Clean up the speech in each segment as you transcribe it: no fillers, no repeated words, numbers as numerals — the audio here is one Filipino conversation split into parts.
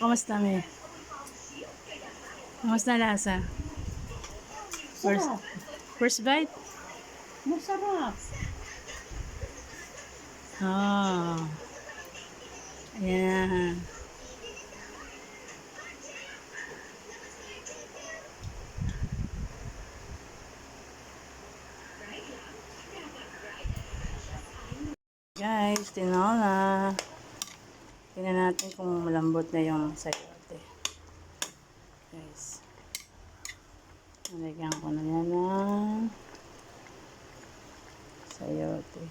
Kamusta me? Kamusta lasa? First, Sarap. first bite? Masarap. Oh. Ayan. Guys, tinola. Tingnan natin kung malambot na yung sayote. Guys. Nalagyan ko na yan ng sayote.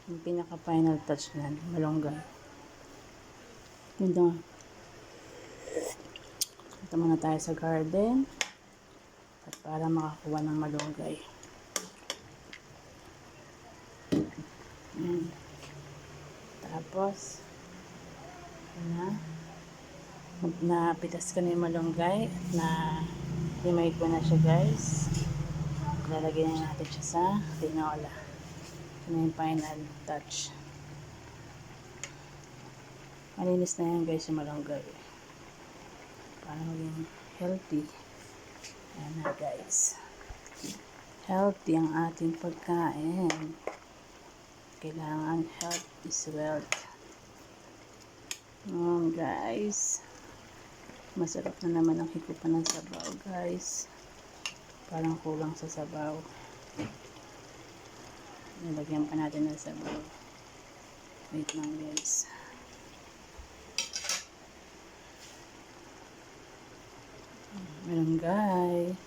Yung pinaka-final touch na malunggay. Ito. Ito muna tayo sa garden. At para makakuha ng malunggay. Ayan. Tapos, napitas ko na yung malunggay na himay ko na siya guys. Lalagyan na natin siya sa tinola. Ito na yung final touch. Malinis na yan guys yung malunggay. Para maging healthy. Ayan na guys. Healthy ang ating pagkain. Kailangan health is wealth. Guys. Masarap na naman ang hikupan ng sabaw guys. Parang kulang sa sabaw. Nilagyan pa natin ng sabaw. Wait lang guys. Malunggay.